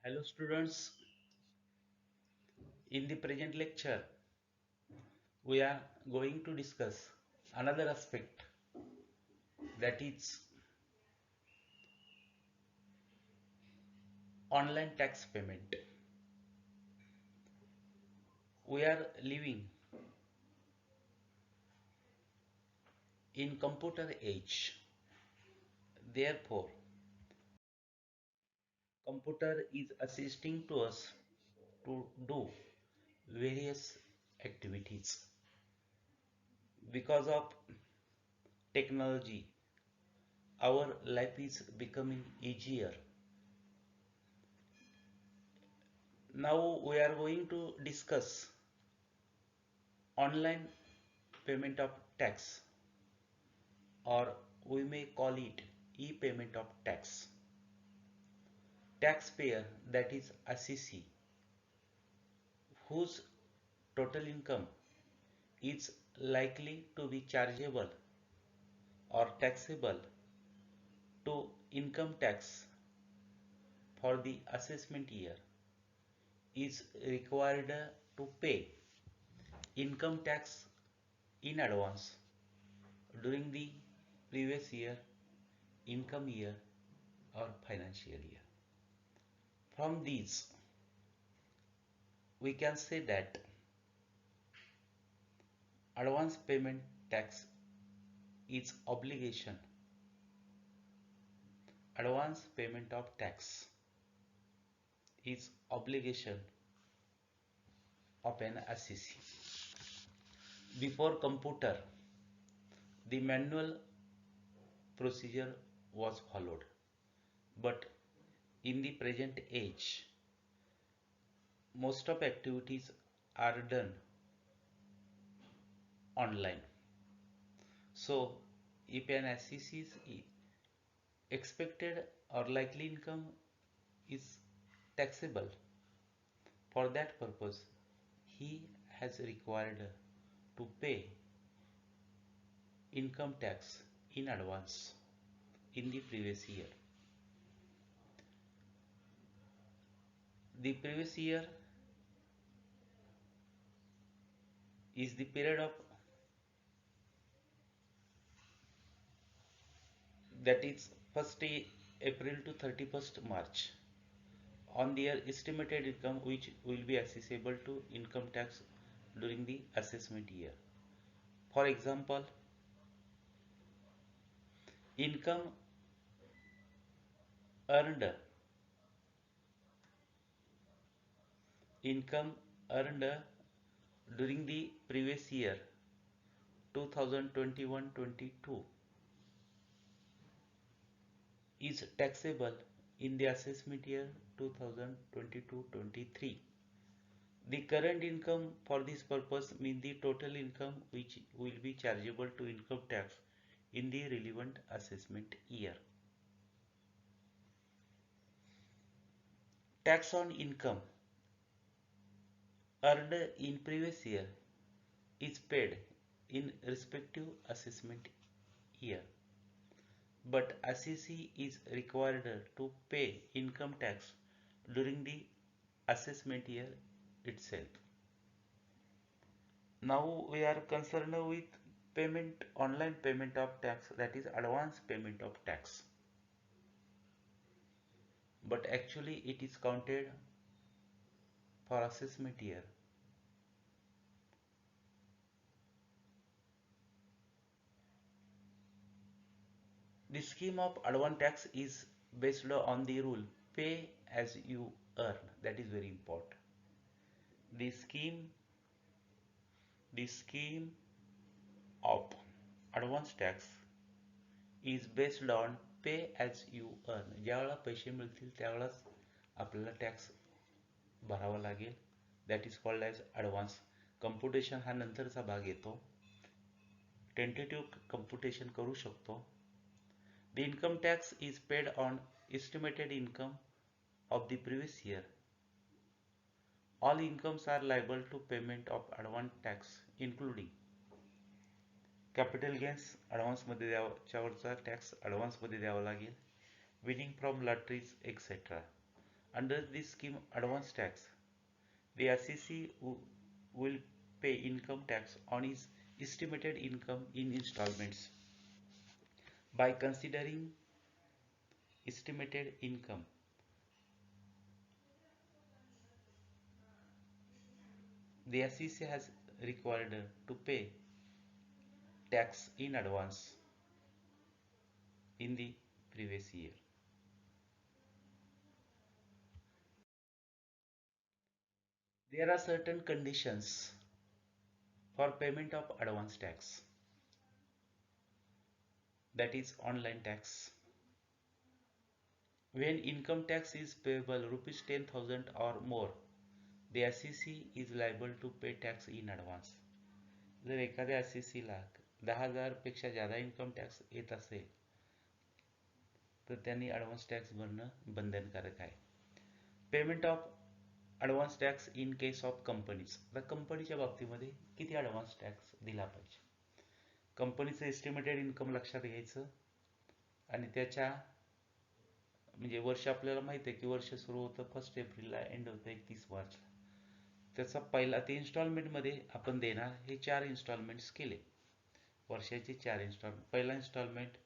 Hello students, in the present lecture we are going to discuss another aspect, that is online tax payment. We are living in computer age, therefore computer is assisting to us to do various activities. Because of technology our life is becoming easier. Now we are going to discuss online payment of tax, or we may call it e-payment of tax. Taxpayer, that is assessee, whose total income is likely to be chargeable or taxable to income tax for the assessment year, is required to pay income tax in advance during the previous year, income year, or financial year. From these, we can say that advance payment tax is obligation. Advance payment of tax is obligation of an assessee. Before computer, the manual procedure was followed, but in the present age, most of activities are done online. So, if an assessee's expected or likely income is taxable, for that purpose, he has required to pay income tax in advance in the previous year. The previous year is the period of, that is 1st April to 31st March, on their estimated income which will be accessible to income tax during the assessment year. For example, income earned income earned during the previous year 2021-22 is taxable in the assessment year 2022-23. The current income for this purpose means the total income which will be chargeable to income tax in the relevant assessment year. Tax on income earned in previous year is paid in respective assessment year, but assessee is required to pay income tax during the assessment year itself. Now we are concerned with payment, online payment of tax, that is advance payment of tax. But actually it is counted for assessment year. The scheme of advance tax is based on the rule pay as you earn. That is very important. The scheme of advance tax is based on पे as you earn. ज्यावेळेला पैसे मिळतील त्यावेळेस आपल्याला tax भरावा लागेल. That is called as advance. Computation हा नंतरचा भाग येतो. टेंटेटिव्ह कम्प्युटेशन करू शकतो. The income tax is paid on estimated income of the previous year. All incomes are liable to payment of advance tax including capital gains ॲडव्हान्समध्ये द्यावरचा tax ॲडव्हान्समध्ये द्यावा लागेल. Winning from lotteries etcetera. Under this scheme, advance tax, the SEC will pay income tax on its estimated income in installments. By considering estimated income, the SEC has required to pay tax in advance in the previous year. There are certain conditions for payment of advance tax, that is online tax. When income tax is payable rupees 10,000 or more, the SEC is liable to pay tax in advance. जर एखाद्या SEC ला 10,000 पेक्षा ज्यादा income tax येत असेल तर त्यांनी advance tax भरणं बंधनकारक आहे. Payment of advance tax in case of companies. आता कंपनीच्या बाबतीमध्ये किती ॲडव्हान्स टॅक्स दिला पाहिजे. कंपनीचं एस्टिमेटेड इन्कम लक्षात घ्यायचं आणि त्याच्या म्हणजे वर्ष आपल्याला माहिती आहे की वर्ष सुरू होतं 1 एप्रिलला, एंड होतं 31 मार्चला. त्याचा पहिला ते इन्स्टॉलमेंटमध्ये आपण देणार हे 4 इन्स्टॉलमेंट्स केले. वर्षाचे 4 इन्स्टॉलमेंट. पहिला इन्स्टॉलमेंट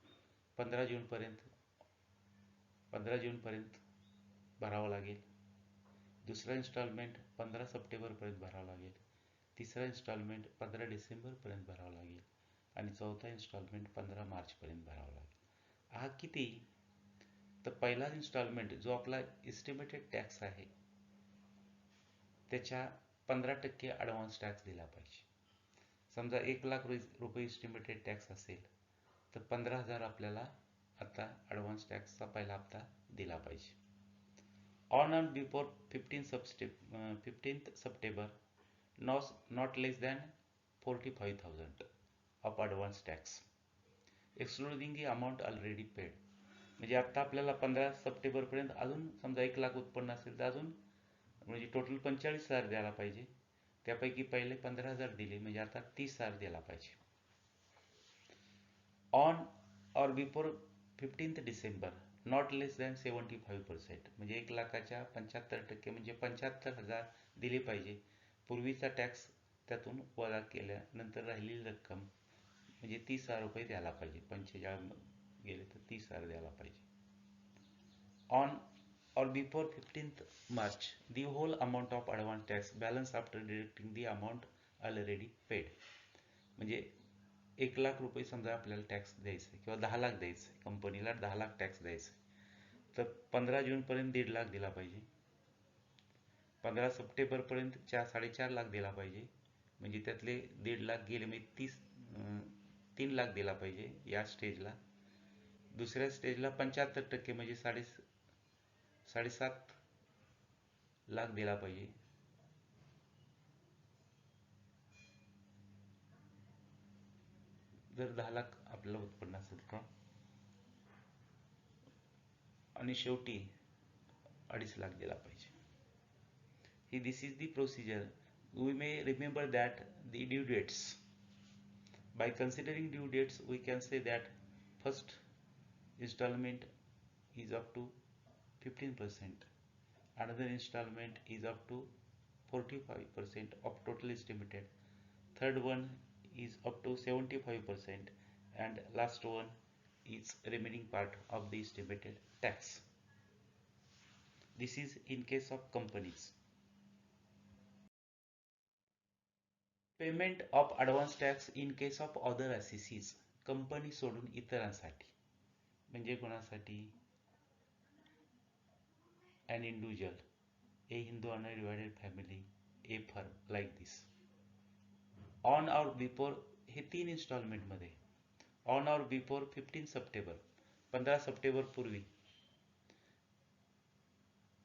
15 जूनपर्यंत भरावं लागेल. दुसरा इन्स्टॉलमेंट 15 सप्टेंबरपर्यंत भरावं लागेल. तिसरा इन्स्टॉलमेंट 15 डिसेंबरपर्यंत भरावं लागेल आणि चौथा इन्स्टॉलमेंट 15 मार्चपर्यंत भरावं लागेल. हा किती? तर पहिला इन्स्टॉलमेंट जो आपला एस्टिमेटेड टॅक्स आहे त्याच्या 15% ॲडव्हान्स टॅक्स दिला पाहिजे. समजा 1,00,000 रुपये एस्टिमेटेड टॅक्स असेल तर 15,000 आपल्याला आता ॲडव्हान्स टॅक्सचा पहिला हप्ता दिला पाहिजे. On and before 15th September, not less than 45,000 of advance tax, excluding the amount already paid. म्हणजे आता आपल्याला 15 सप्टेंबरपर्यंत अजून समजा 1,00,000 उत्पन्न असेल तर अजून म्हणजे टोटल 45,000 द्यायला पाहिजे. त्यापैकी पहिले 15,000 दिले म्हणजे आता 30,000 द्यायला पाहिजे. On or before 15th December, not less than 75%, म्हणजे 1,00,000च्या 75% म्हणजे 75,000 दिले पाहिजे. पूर्वीचा टॅक्स त्यातून वजा केल्यानंतर राहिलेली रक्कम म्हणजे 30,000 रुपये द्यायला पाहिजे. 45 गेले तर 30,000 द्यायला पाहिजे. On or before 15th March, the whole amount of advance tax balance after deducting the amount already paid. म्हणजे 1,00,000 रुपये समजा आपल्याला टॅक्स द्यायचा किंवा 10,00,000 द्यायचं, कंपनीला 10,00,000 टॅक्स द्यायचा तर 15 जूनपर्यंत 1,50,000 दिला पाहिजे. 15 सप्टेंबरपर्यंत 4.5 लाख दिला पाहिजे. म्हणजे त्यातले 1,50,000 गेले म्हणजे 3,00,000 दिला पाहिजे या स्टेजला. दुसऱ्या स्टेजला 75% म्हणजे 7.5 लाख दिला पाहिजे. जर 10,00,000 आपल्याला उत्पन्न असेल तर. आणि शेवटी 2.5 लाख दिला पाहिजे. This is the procedure. We may remember that the due dates. By considering due dates, we can say that first installment is up to 15%. Another installment is up to 45% of total estimated. Third one is up to 75%, and last one is remaining part of the estimated tax. This is in case of companies. Payment of advance tax in case of other SECs. Company सोडून इतरांसाठी. म्हणजे कोणासाठी? an individual, a Hindu undivided family, a firm, like this. On और before हे 3 instalment मध्ये. On और before 15 September, 15 September पूर्वी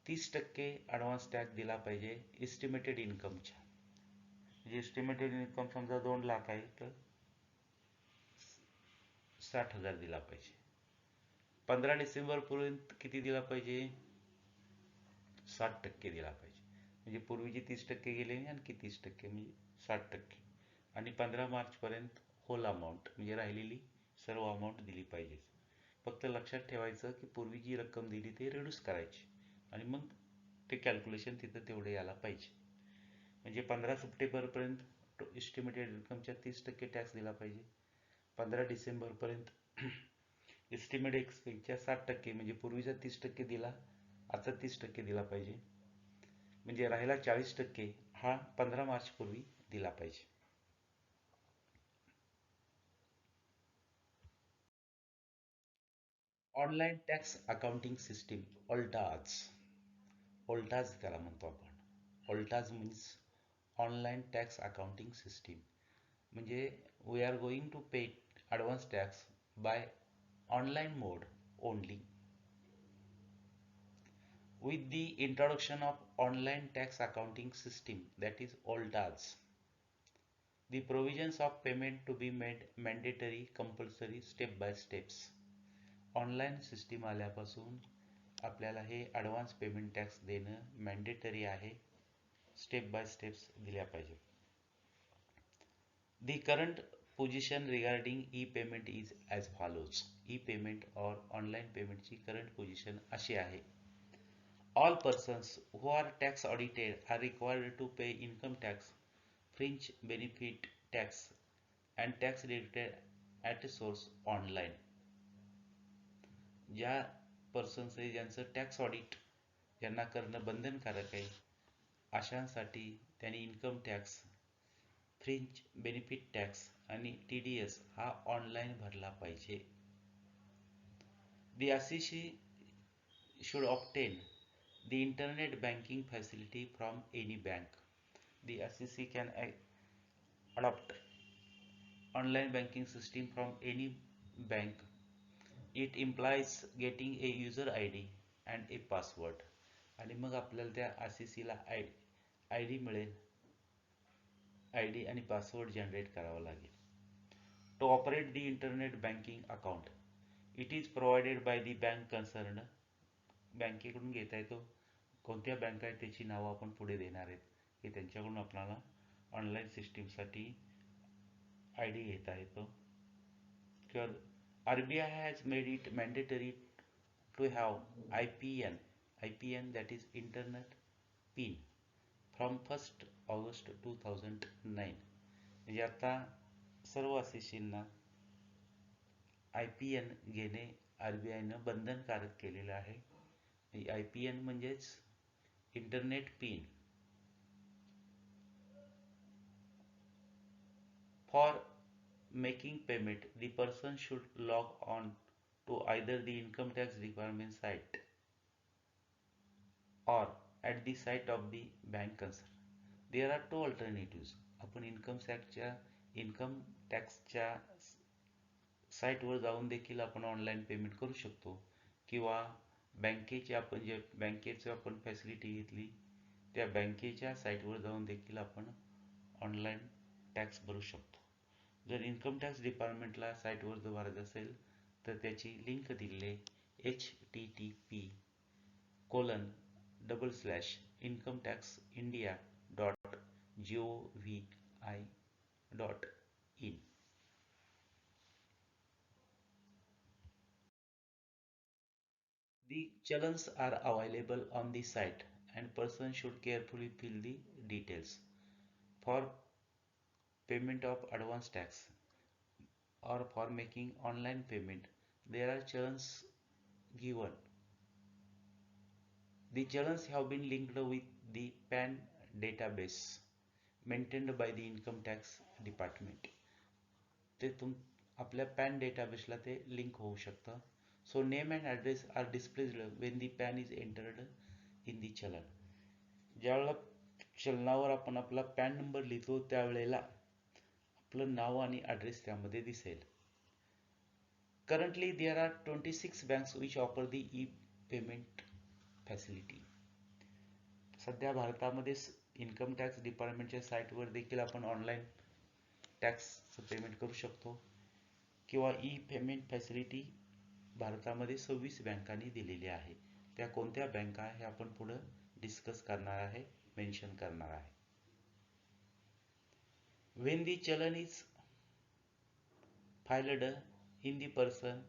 30% advance tax दिला पाहिजे एस्टिमेटेड इन्कमच्या. म्हणजे एस्टिमेटेड इन्कम समजा 2,00,000 आहे तर 60,000 दिला पाहिजे. 15 डिसेंबरपर्यंत किती दिला पाहिजे? 60% दिला पाहिजे. म्हणजे पूर्वीचे 30% गेले आणि आणखी 30% म्हणजे 60%. आणि 15 मार्चपर्यंत होल अमाऊंट म्हणजे राहिलेली सर्व अमाऊंट दिली पाहिजे. फक्त लक्षात ठेवायचं की पूर्वी जी रक्कम दिली ती रिड्यूस करायची आणि मग ते कॅल्क्युलेशन तिथं तेवढे यायला पाहिजे. म्हणजे 15 सप्टेंबरपर्यंत एस्टिमेटेड इन्कमच्या 30% टॅक्स दिला पाहिजे. 15 डिसेंबरपर्यंत एस्टिमेटेड एक्सपेन्सच्या 60% म्हणजे पूर्वीचा 30% दिला, आता 30% दिला पाहिजे. म्हणजे राहिला 40% हा 15 मार्च पूर्वी दिला पाहिजे. Online tax accounting system, OLTAS. OLTAS त्याला म्हणतो आपण. OLTAS means online tax accounting system. म्हणजे we are going to pay advance tax by online mode only. With the introduction of online tax accounting system, that is OLTAS, the provisions of payment to be made mandatory, compulsory, step by steps. Online system आल्यापासून आपल्याला हे advance payment tax देणं mandatory आहे, step by steps दिल्या पाहिजे. The current position regarding e-payment is as follows. E-payment or online payment ची current position अशी आहे. All persons who are tax audited are required to pay income tax, fringe benefit tax, and tax deducted at source online. ज्या persons आहे ज्यांचं tax audit यांना करणं बंधनकारक आहे, अशांसाठी त्यांनी income tax, fringe benefit tax आणि TDS हा ऑनलाईन भरला पाहिजे. The assessee should obtain the internet banking facility from any bank. The assessee can adopt online banking system from any bank. It implies getting a user ID and a password. आणि मग आपल्याला त्या assessee ला ID मिळेल, ID आणि password generate करावा लागेल. To operate the internet banking account, it is provided by the bank concerned. बँकेकडून घेता येतो. कोणत्या बँक आहेत त्याची नावं आपण पुढे देणार आहेत की त्यांच्याकडून आपल्याला ऑनलाईन सिस्टीमसाठी ID घेता येतो. किंवा RBI has made it mandatory to have IPN, that is Internet PIN, from 1st August 2009. म्हणजे आता सर्व असेशींना IPN घेणे RBIनं बंधनकारक केलेलं आहे. IPN म्हणजेच internet pin. For making payment, the person should log on to either the income tax department site or at the site of the bank concerned. There are two alternatives. आपण income टॅक्सच्या साईटवर जाऊन देखील आपण online payment करू शकतो, किंवा बँकेची आपण फॅसिलिटी घेतली त्या बँकेच्या साईटवर जाऊन देखील आपण ऑनलाईन टॅक्स भरू शकतो. जर इन्कम टॅक्स डिपार्टमेंटला साईटवर जर भरायचं असेल तर त्याची लिंक दिलेली http://incometaxindia.gov.in. The challans are available on the site and person should carefully fill the details. For payment of advance tax or for making online payment, there are challans given. The challans have been linked with the PAN database maintained by the income tax department. ते आपल्या PAN डेटाबेसला ते link होऊ शकतं. So name and address are displayed when the PAN is entered in the चलन. ज्यावेळेला चलनावर आपण आपला pan number लिहितो त्यावेळेला आपलं नाव आणि ॲड्रेस त्यामध्ये दिसेल. Currently there are 26 banks which offer the e-payment facility. सध्या भारतामध्ये इन्कम टॅक्स डिपार्टमेंटच्या साईटवर देखील आपण ऑनलाईन टॅक्सचं पेमेंट करू शकतो, किंवा ई पेमेंट फॅसिलिटी भारतामध्ये 26 बँकांनी दिलेली आहे. त्या कोणत्या बँका हे आपण पुढे डिस्कस करणार आहे, मेन्शन करणार आहे. When the challan is filed in, the person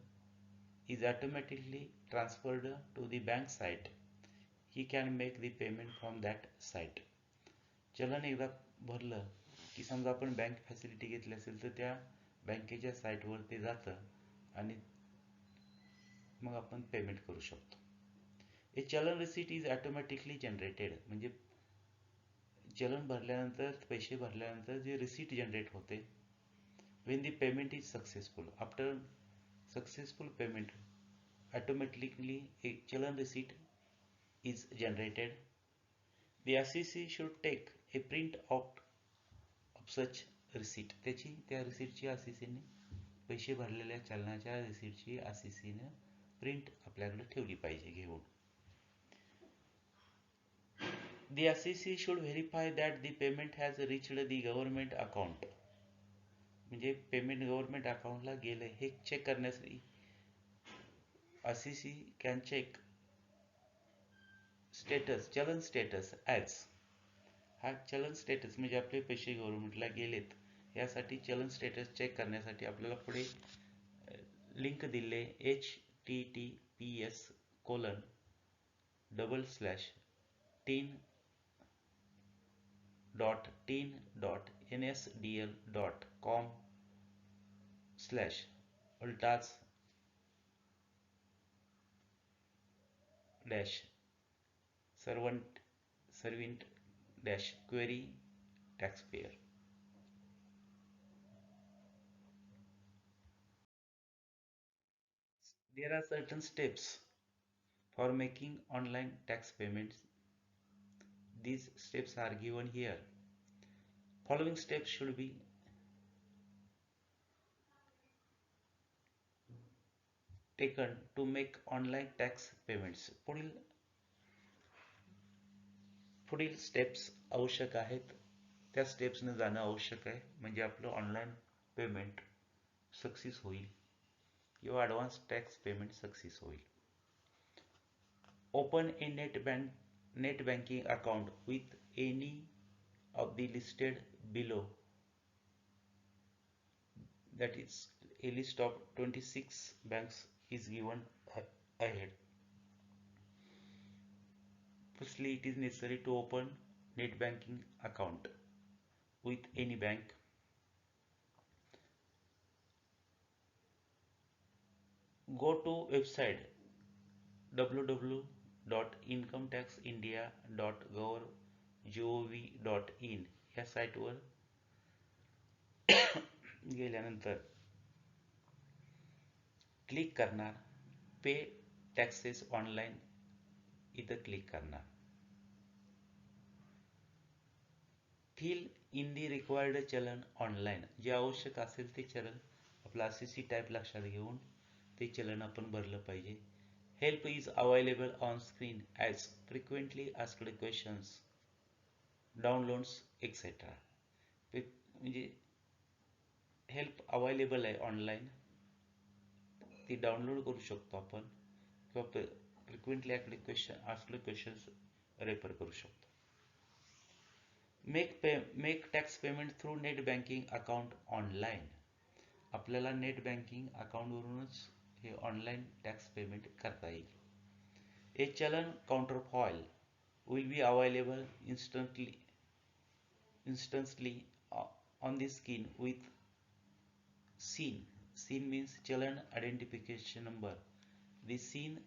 is automatically transferred to the bank site. He can make the payment from that site. चलन एकदा भरलं की समजा आपण बँक फॅसिलिटी घेतली असेल तर त्या बँकेच्या साईटवर ते जातं आणि मग आपण पेमेंट करू शकतो. ए चलन रिसीट इज ऑटोमॅटिकली जनरेटेड, म्हणजे चलन भरल्यानंतर, पैसे भरल्यानंतर जे रिसीट जनरेट होते when the payment is successful. After successful payment, automatically a challan receipt is generated. The assessee should take a print out of such receipt. त्या रिसीटची assessee पैसे भरलेल्या चलनाच्या रिसीटची assessee प्रिंट आपल्याकडे ठेवली पाहिजे घेऊन. The assessee should verify that the payment has reached the government account. म्हणजे payment government अकाउंटला गेलं हे चेक करण्यासाठी assessee can check स्टेटस, चलन स्टेटस ॲज. हा चलन स्टेटस म्हणजे आपले पैसे गव्हर्नमेंटला गेलेत यासाठी चलन स्टेटस चेक करण्यासाठी आपल्याला पुढे लिंक दिले https://tin.nsdl.com/servant-query taxpayer. There are certain steps for making online tax payments. These steps are given here. Following steps should be taken to make online tax payments. पुढील स्टेप्स आवश्यक आहेत. त्या स्टेप्सने जाणं आवश्यक आहे म्हणजे आपलं ऑनलाईन पेमेंट सक्सेस होईल किंवा ॲडव्हान्स टॅक्स पेमेंट सक्सेस होईल. Open A net banking account with any of the listed below. That is, a list of 26 banks is given ahead. Firstly, it is necessary to open net banking account with any bank. Go to website www.incometaxindia.gov.in या साईटवर गेल्यानंतर click करणार, पे taxes online इथं click करणार. Fill in the required चलन online, जे आवश्यक असेल ते चलन आपला assessee टाईप लक्षात घेऊन ते चलन आपण भरलं पाहिजे. Help is available on screen as frequently asked questions, downloads etcetera. म्हणजे हेल्प अवेलेबल आहे ऑनलाईन, ती डाउनलोड करू शकतो आपण किंवा फ्रिक्वेंटली आस्क्ड क्वेश्चन्स रेफर करू शकतो. Make tax payment through net banking account online. आपल्याला नेट बँकिंग अकाउंटवरूनच हे ऑनलाईन टॅक्स पेमेंट करता येईल. ए चलन counter foil will be available instantly on the screen with scene. Scene means challan identification number. The scene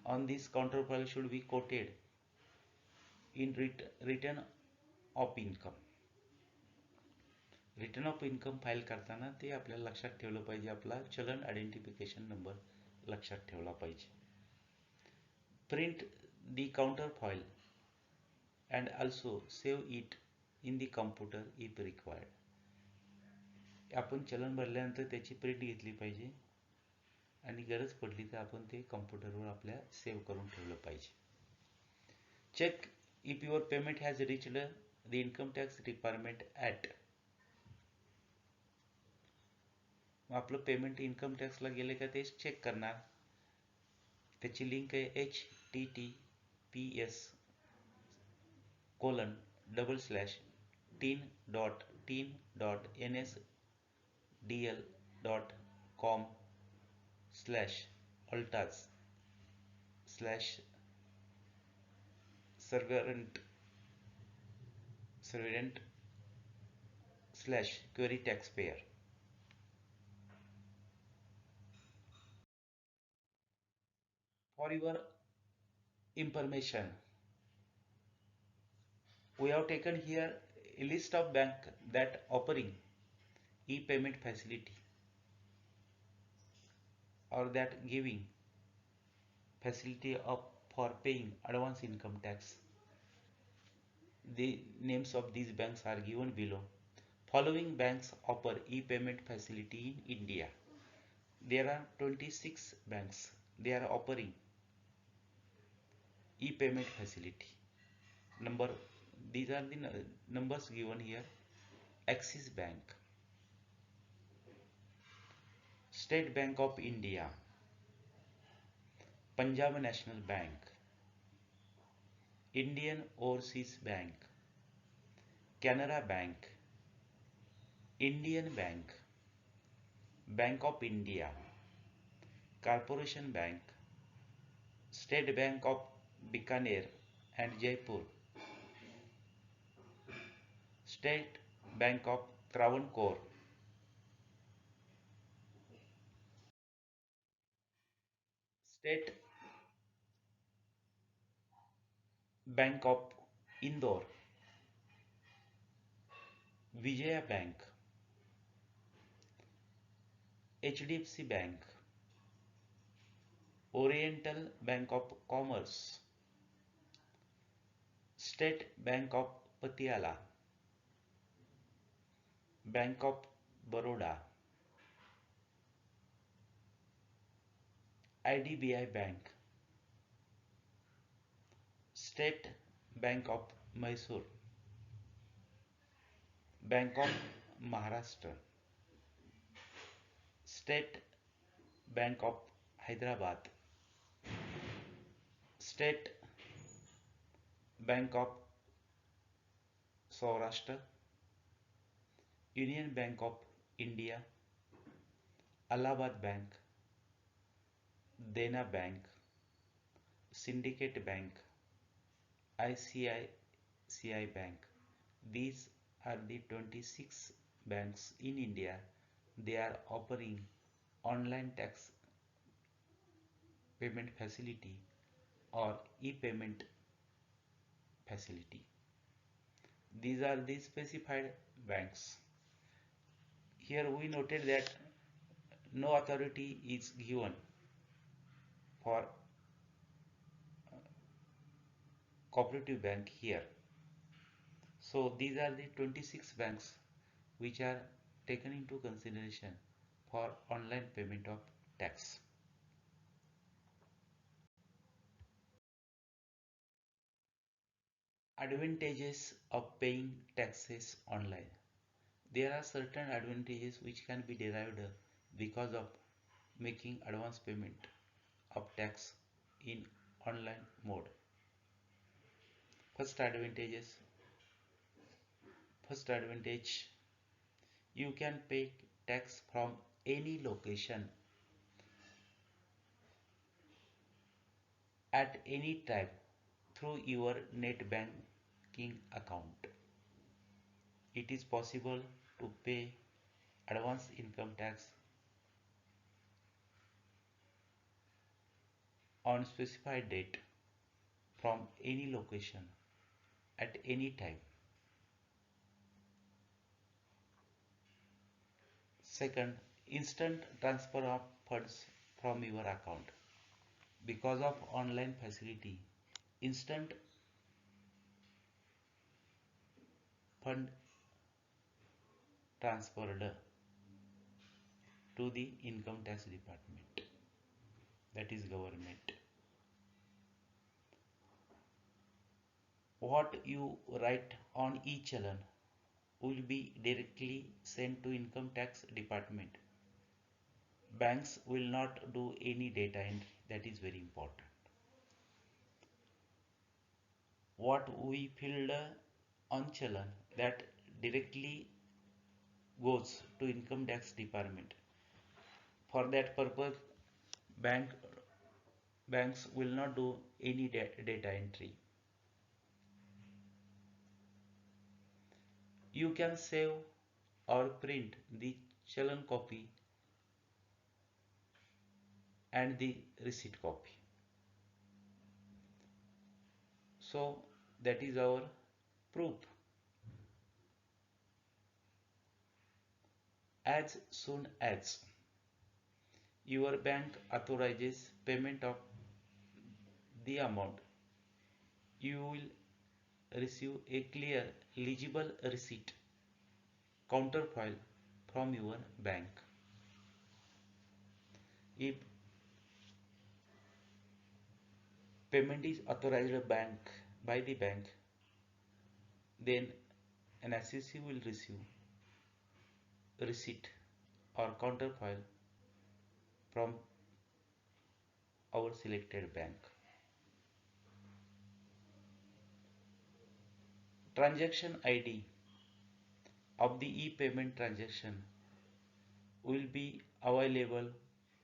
on this counterfile should be quoted in return of income. Return of income file करताना ते आपल्याला लक्षात ठेवलं पाहिजे, आपला चलन identification number लक्षात ठेवला पाहिजे. Print the counter foil and also save it in the computer if required. आपण चलन भरल्यानंतर त्याची प्रिंट घेतली पाहिजे आणि गरज पडली तर आपण ते कम्प्युटरवर आपल्या सेव्ह करून ठेवलं पाहिजे. Check if your payment has reached the income tax requirement at. आपलं पेमेंट इन्कम टॅक्सला गेले का ते चेक करणार. त्याची लिंक आहे https://tin.nsdl.com/altaz/ servant slash query taxpayer. For your information, we have taken here a list of bank that offering e-payment facility or that giving facility of for paying advance income tax. The names of these banks are given below. Following banks offer e-payment facility in India. There are 26 banks. They are offering e-payment facility. Number, these are the numbers given here. Axis Bank, State Bank of India, Punjab National Bank, Indian Overseas Bank, Canara Bank, Indian Bank, Bank of India, Corporation Bank, State Bank of Bikaner and Jaipur, State Bank of Travancore, State Bank of Indore, Vijaya Bank, HDFC Bank, Oriental Bank of Commerce, State Bank of Patiala, Bank of Baroda, IDBI Bank, State Bank of Mysore, Bank of Maharashtra, State Bank of Hyderabad, State Bank of Saurashtra, Union Bank of India, Allahabad Bank, Dena Bank, Syndicate Bank, ICICI Bank. These are the 26 banks in India. They are offering online tax payment facility or e-payment facility. These are the specified banks. Here we noted that no authority is given for cooperative bank here. So these are the 26 banks which are taken into consideration for online payment of tax. Advantages of paying taxes online. There are certain advantages which can be derived because of making advance payment of tax in online mode. First advantages. First advantage, you can pay tax from any location at any time through your net banking account. It is possible to pay advance income tax on specified date from any location at any time. Second, instant transfer of funds from your account. Because of online facility, instant fund transferred to the income tax department, that is government. What you write on e-challan will be directly sent to income tax department. Banks will not do any data entry, that is very important. What we filled on challan, that directly goes to income tax department. For that purpose, banks will not do any data entry. You can save or print the challan copy and the receipt copy. So that is our proof. As soon as your bank authorizes payment of the amount, you will receive a clear, legible receipt counterfile from your bank. If payment is authorized by the bank, then an SEC will receive receipt or counterfile from our selected bank. Transaction ID of the e-payment transaction will be available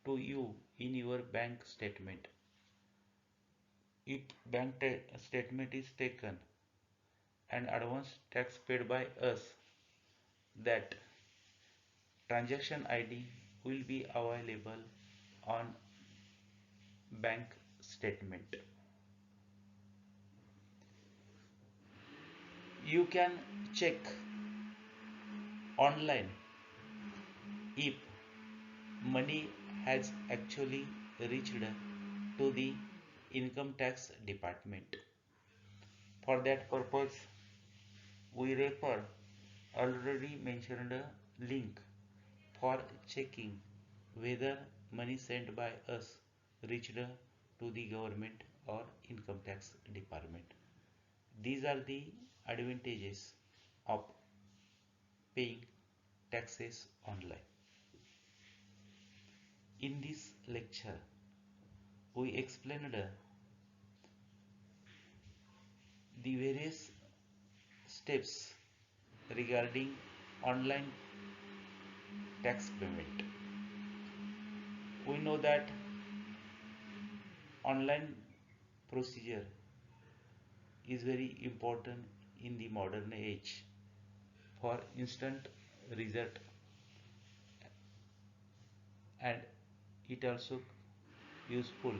to you in your bank statement. If bank statement is taken and advance tax paid by us, that transaction ID will be available on bank statement. You can check online if money has actually reached to the income tax department. For that purpose, we refer already mentioned link for checking whether money sent by us reached to the government or income tax department. These are the advantages of paying taxes online. In this lecture, we explained the various steps regarding online tax payment. We know that online procedure is very important in the modern age for instant result, and it also useful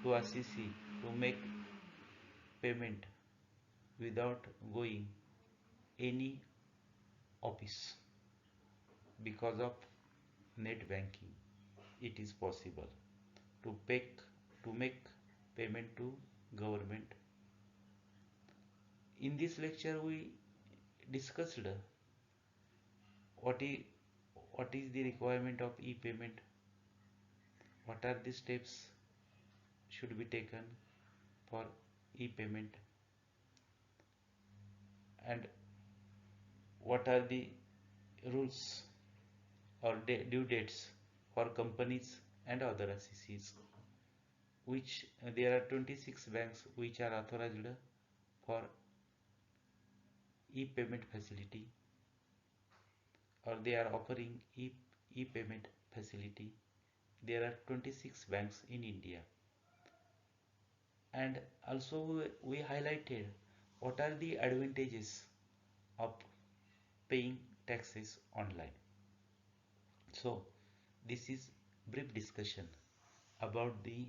to assist to make payment without going any office. Because of net banking, it is possible to pay to make payment to government. In this lecture, we discussed what is what is the requirement of e-payment, what are the steps should be taken for e-payment, and what are the rules or due dates for companies and other SECs, which there are 26 banks which are authorized for e-payment facility, or they are offering e-payment facility. There are 26 banks in India. And also we highlighted what are the advantages of paying taxes online. So this is brief discussion about the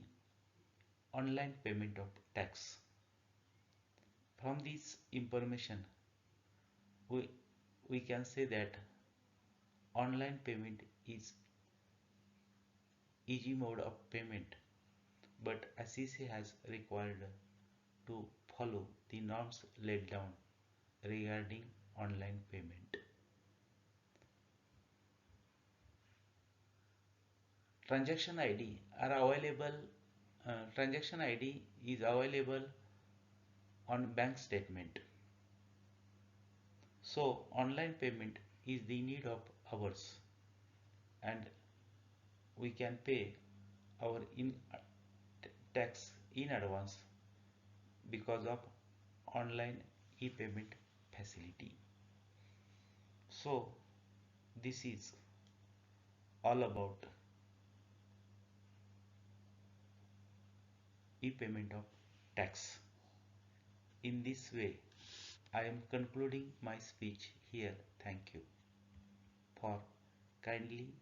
online payment of tax. From this information, we, we can say that online payment is easy mode of payment, but SEC has required to follow the norms laid down regarding online payment. Transaction ID are available. Transaction ID is available on bank statement. So online payment is the need of ours, and we can pay our tax in advance because of online e-payment facility. So this is all about e-payment of tax. In this way, I am concluding my speech here. Thank you for kindly